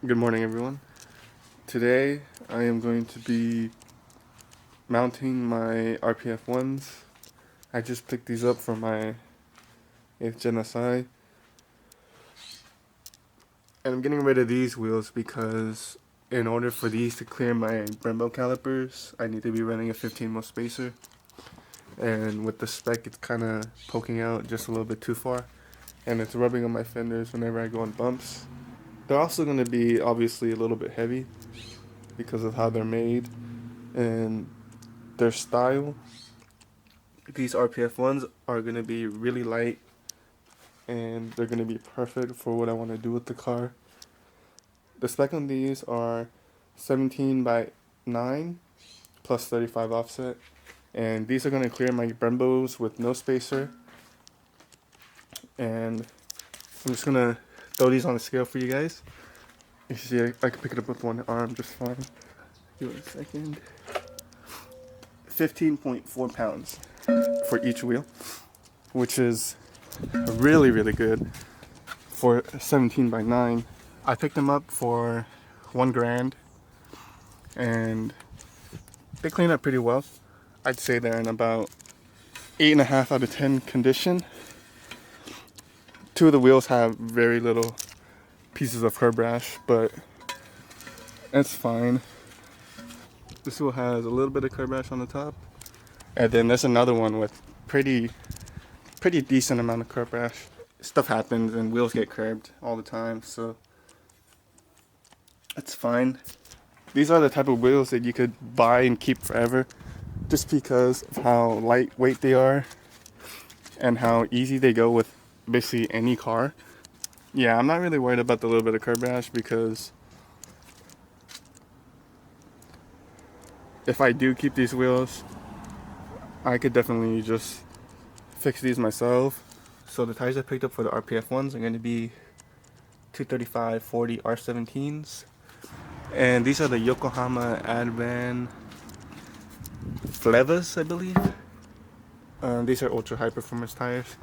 Good morning, everyone. Today I am going to be mounting my RPF1's. I just picked these up from my 8th Gen SI, and I'm getting rid of these wheels because in order for these to clear my Brembo calipers, I need to be running a 15 mil spacer, and with the spec it's kind of poking out just a little bit too far, and it's rubbing on my fenders whenever I go on bumps. They're also going to be obviously a little bit heavy because of how they're made and their style. These RPF1's are going to be really light and they're going to be perfect for what I want to do with the car. The spec on these are 17 by 9 plus 35 offset, and these are going to clear my Brembos with no spacer. And I'm just going to throw these on the scale for you guys. You see, I can pick it up with one arm just fine. Give it a second. 15.4 pounds for each wheel, which is really, really good for 17 by 9. I picked them up for $1,000 and they clean up pretty well. I'd say they're in about 8.5 out of 10 condition. 2 of the wheels have very little pieces of curb rash, but it's fine. This wheel has a little bit of curb rash on the top, and then there's another one with pretty decent amount of curb rash. Stuff happens and wheels get curbed all the time, so that's fine. These are the type of wheels that you could buy and keep forever just because of how lightweight they are and how easy they go with basically any car. Yeah, I'm not really worried about the little bit of curb rash because if I do keep these wheels, I could definitely just fix these myself. So the tires I picked up for the RPF1's are going to be 235/40 R17s. And these are the Yokohama Advan Flevas, I believe. These are ultra high performance tires.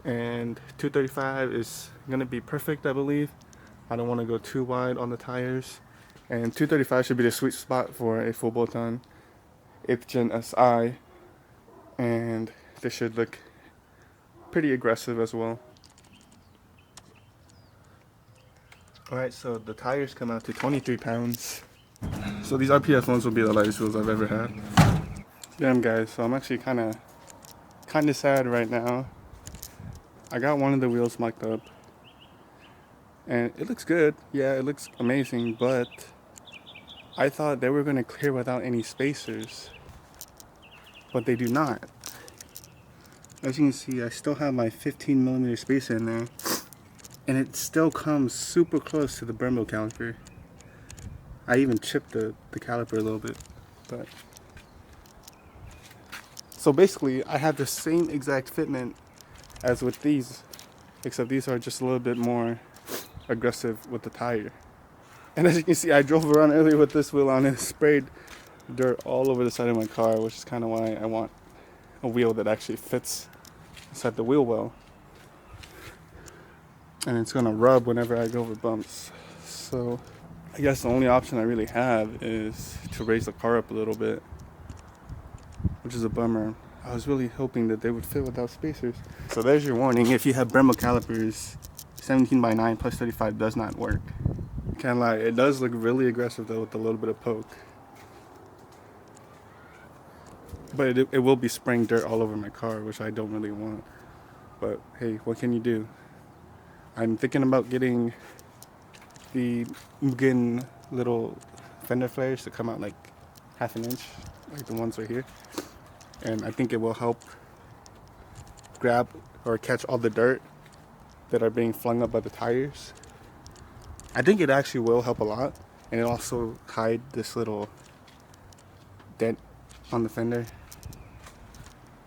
And 235 is going to be perfect, I believe. I don't want to go too wide on the tires. And 235 should be the sweet spot for a full bolt-on 8th Gen SI. And they should look pretty aggressive as well. Alright, so the tires come out to 23 pounds. So these RPF1's will be the lightest wheels I've ever had. Damn guys, so I'm actually kinda sad right now. I got one of the wheels mocked up and it looks good. Yeah, it looks amazing, but I thought they were gonna clear without any spacers, but they do not. As you can see, I still have my 15mm spacer in there, and it still comes super close to the Brembo caliper. I even chipped the caliper a little bit, but so basically I have the same exact fitment as with these, except these are just a little bit more aggressive with the tire. And as you can see, I drove around earlier with this wheel on and it sprayed dirt all over the side of my car, which is kind of why I want a wheel that actually fits inside the wheel well. And it's gonna rub whenever I go over bumps. So I guess the only option I really have is to raise the car up a little bit, which is a bummer. I was really hoping that they would fit without spacers. So there's your warning. If you have Brembo calipers, 17 by 9 plus 35 does not work. Can't lie, it does look really aggressive though with a little bit of poke. But it will be spraying dirt all over my car, which I don't really want. But hey, what can you do? I'm thinking about getting the Mugen little fender flares to come out like half an inch, like the ones right here. And I think it will help grab or catch all the dirt that are being flung up by the tires. I think it actually will help a lot, and it also hide this little dent on the fender,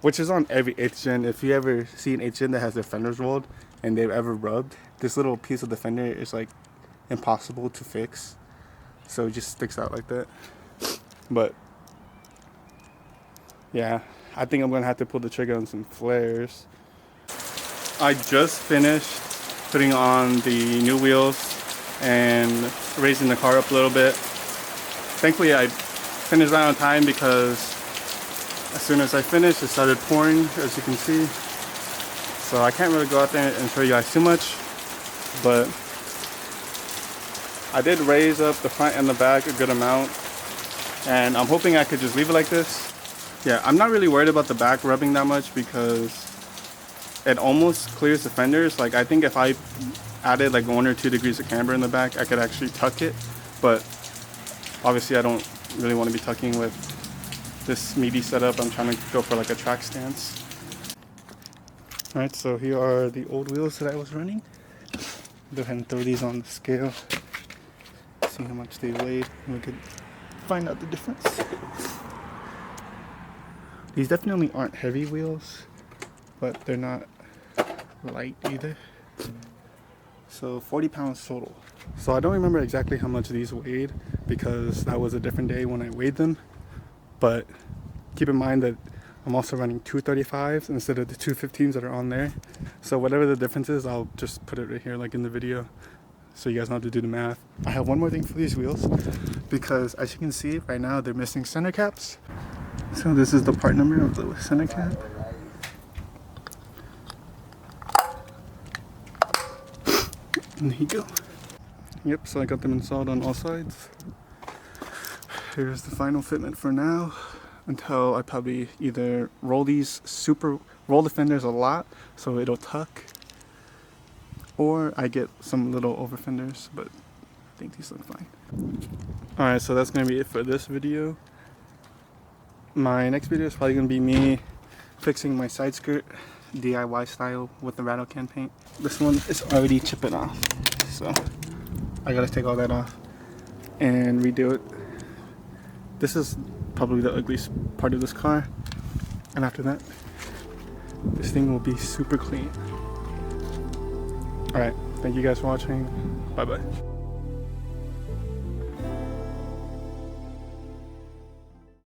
which is on every 8th Gen. If you ever see an 8th Gen that has their fenders rolled and they've ever rubbed, this little piece of the fender is like impossible to fix, so it just sticks out like that. But yeah, I think I'm gonna have to pull the trigger on some flares. I just finished putting on the new wheels and raising the car up a little bit. Thankfully I finished that on time because as soon as I finished it started pouring, as you can see. So I can't really go out there and show you guys too much, but I did raise up the front and the back a good amount, and I'm hoping I could just leave it like this. Yeah, I'm not really worried about the back rubbing that much because it almost clears the fenders. Like, I think if I added like 1 or 2 degrees of camber in the back, I could actually tuck it, but obviously I don't really want to be tucking with this meaty setup. I'm trying to go for like a track stance. Alright, so here are the old wheels that I was running. Go ahead and throw these on the scale, see how much they weighed, and we could find out the difference. These definitely aren't heavy wheels, but they're not light either. So 40 pounds total. So I don't remember exactly how much these weighed because that was a different day when I weighed them, but keep in mind that I'm also running 235s instead of the 215s that are on there. So whatever the difference is, I'll just put it right here like in the video so you guys don't have to do the math. I have one more thing for these wheels because as you can see right now they're missing center caps. So this is the part number of the center cap. And there you go. Yep, so I got them installed on all sides. Here's the final fitment for now, until I probably either roll the fenders a lot so it'll tuck, or I get some little over fenders, but I think these look fine. Alright, so that's gonna be it for this video. My next video is probably gonna be me fixing my side skirt DIY style with the rattle can paint. This one is already chipping off, so I gotta take all that off and redo it. This is probably the ugliest part of this car, and after that this thing will be super clean. Alright, thank you guys for watching. Bye bye.